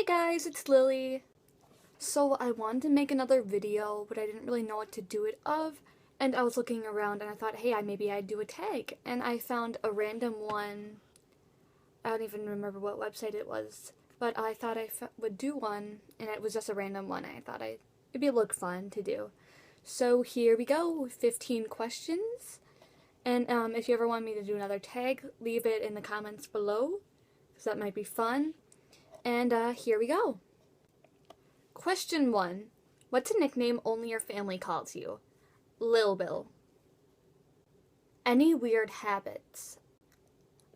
Guys, it's Lily. So I wanted to make another video, but I didn't really know what to do it of, and I was looking around and I thought, hey, maybe I'd do a tag, and I found a random one. I don't even remember what website it was, but I thought I would do one, and it was just a random one. I thought it'd look fun to do. So here we go, 15 questions, and if you ever want me to do another tag, leave it in the comments below, because that might be fun. And here we go. Question 1. What's a nickname only your family calls you? Lil Bill. Any weird habits?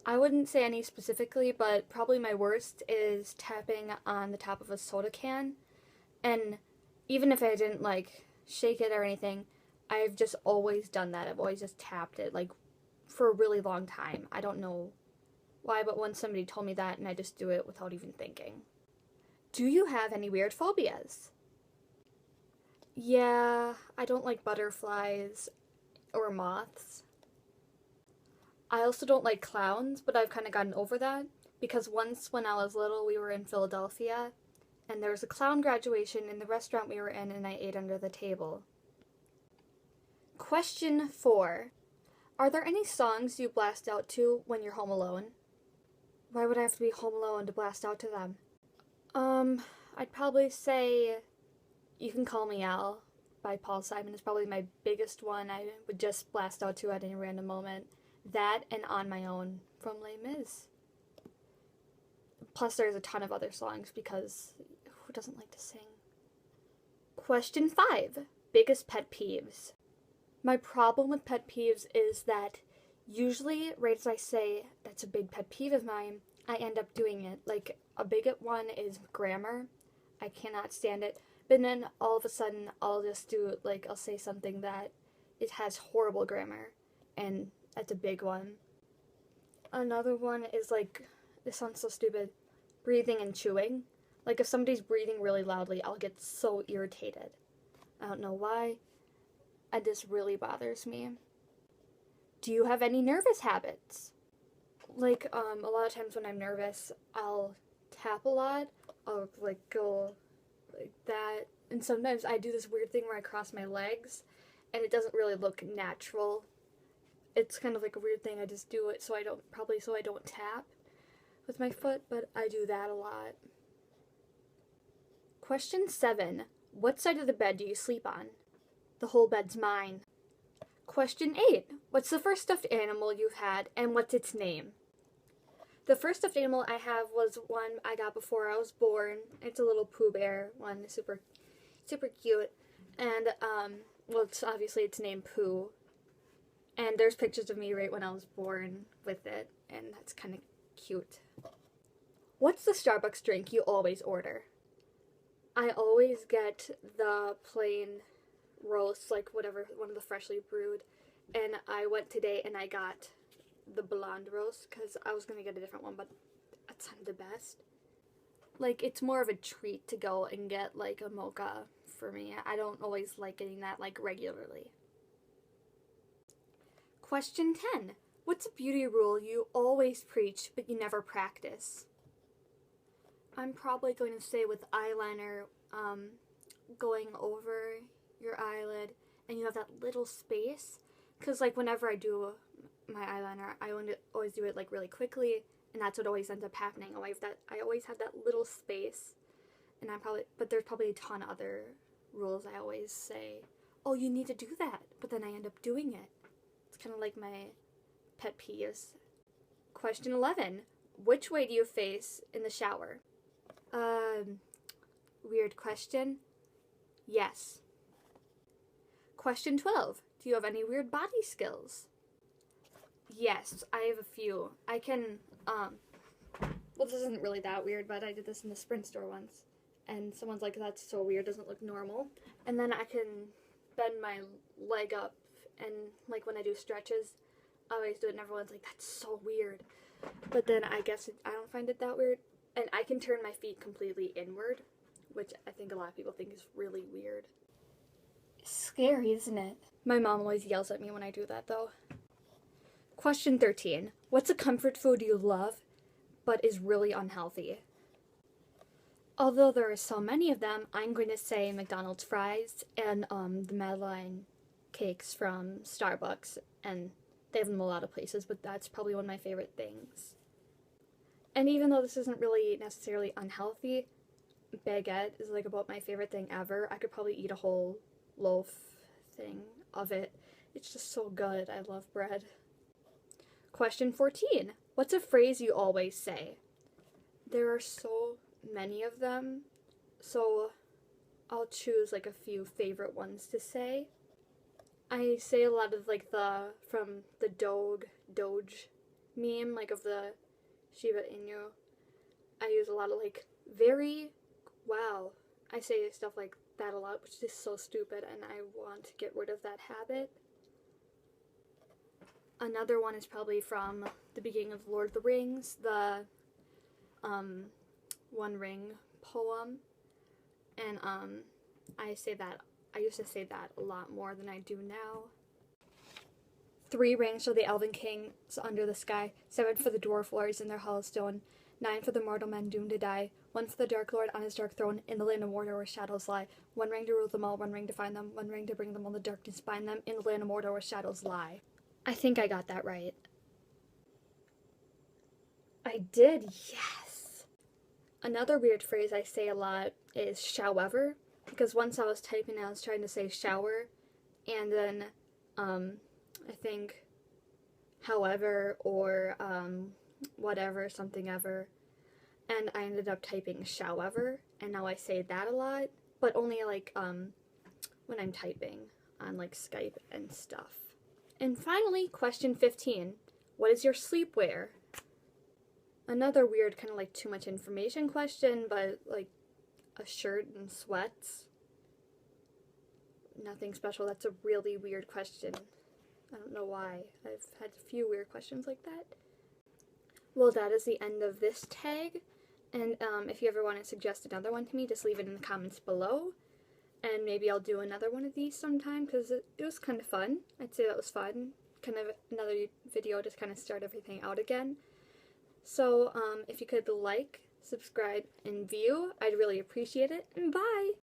I wouldn't say any specifically, but probably my worst is tapping on the top of a soda can. And even if I didn't shake it or anything, I've just always done that. I've always just tapped it for a really long time. I don't know why, but once somebody told me that, and I just do it without even thinking. Do you have any weird phobias? Yeah, I don't like butterflies or moths. I also don't like clowns, but I've kind of gotten over that, because once when I was little, we were in Philadelphia, and there was a clown graduation in the restaurant we were in, and I ate under the table. Question 4. Are there any songs you blast out to when you're home alone? Why would I have to be home alone to blast out to them? I'd probably say You Can Call Me Al by Paul Simon is probably my biggest one. I would just blast out to at any random moment. That and On My Own from Les Mis. Plus there's a ton of other songs, because who doesn't like to sing? Question 5. Biggest pet peeves. My problem with pet peeves is that usually, right as I say that's a big pet peeve of mine, I end up doing it. Like, a big one is grammar. I cannot stand it. But then all of a sudden I'll just do it, I'll say something that it has horrible grammar, and that's a big one. Another one is this sounds so stupid, breathing and chewing. If somebody's breathing really loudly, I'll get so irritated. I don't know why. This really bothers me. Do you have any nervous habits? A lot of times when I'm nervous, I'll tap a lot. I'll go like that. And sometimes I do this weird thing where I cross my legs, and it doesn't really look natural. It's kind of like a weird thing. I just do it so I don't tap with my foot, but I do that a lot. Question 7. What side of the bed do you sleep on? The whole bed's mine. Question 8. What's the first stuffed animal you've had, and what's its name? The first stuffed animal I have was one I got before I was born. It's a little Pooh Bear one, super cute. And, it's named Pooh. And there's pictures of me right when I was born with it, and that's kind of cute. What's the Starbucks drink you always order? I always get the plain roast, whatever, one of the freshly brewed. And I went today and I got the blonde roast, because I was going to get a different one, but that's not the best. It's more of a treat to go and get, a mocha for me. I don't always like getting that, regularly. Question 10. What's a beauty rule you always preach, but you never practice? I'm probably going to say with eyeliner, going over your eyelid, and you have that little space, because, whenever I do my eyeliner, I always do it, really quickly, and that's what always ends up happening. I always have that little space, and but there's probably a ton of other rules I always say, oh, you need to do that, but then I end up doing it. It's kind of like my pet peeves. Question 11. Which way do you face in the shower? Weird question. Yes. Question 12. Do you have any weird body skills? Yes, I have a few. I can, this isn't really that weird, but I did this in the Sprint store once, and someone's like, that's so weird, doesn't look normal. And then I can bend my leg up, and, when I do stretches, I always do it, and everyone's like, that's so weird. But then I guess I don't find it that weird. And I can turn my feet completely inward, which I think a lot of people think is really weird. Scary, isn't it? My mom always yells at me when I do that, though. Question 13. What's a comfort food you love, but is really unhealthy? Although there are so many of them, I'm going to say McDonald's fries and the Madeleine cakes from Starbucks, and they have them a lot of places, but that's probably one of my favorite things. And even though this isn't really necessarily unhealthy, baguette is like about my favorite thing ever. I could probably eat a whole loaf thing of it. It's just so good. I love bread. Question 14. What's a phrase you always say? There are so many of them, so I'll choose like a few favorite ones to say. I say a lot of like from the Doge meme, like of the Shiba Inu. I use a lot of like very, wow. I say stuff like that a lot, which is so stupid, and I want to get rid of that habit. Another one is probably from the beginning of Lord of the Rings, the One Ring poem, and I used to say that a lot more than I do now. 3 rings for the Elven Kings under the sky, 7 for the Dwarf Lords in their hollow stone, 9 for the mortal men doomed to die, 1 for the Dark Lord on his dark throne in the land of Mordor where shadows lie, 1 ring to rule them all, 1 ring to find them, 1 ring to bring them all the darkness bind them in the land of Mordor where shadows lie. I think I got that right. I did, yes! Another weird phrase I say a lot is showever, because once I was typing I was trying to say shower, and then I think however or whatever, something ever, and I ended up typing showever, and now I say that a lot, but only like when I'm typing on like Skype and stuff. And finally, question 15. What is your sleepwear? Another weird kind of like too much information question, but like a shirt and sweats. Nothing special. That's a really weird question. I don't know why. I've had a few weird questions like that. Well, that is the end of this tag. And if you ever want to suggest another one to me, just leave it in the comments below. And maybe I'll do another one of these sometime, because it was kind of fun. I'd say that was fun. Kind of another video to kind of start everything out again. So if you could like, subscribe, and view, I'd really appreciate it. And bye!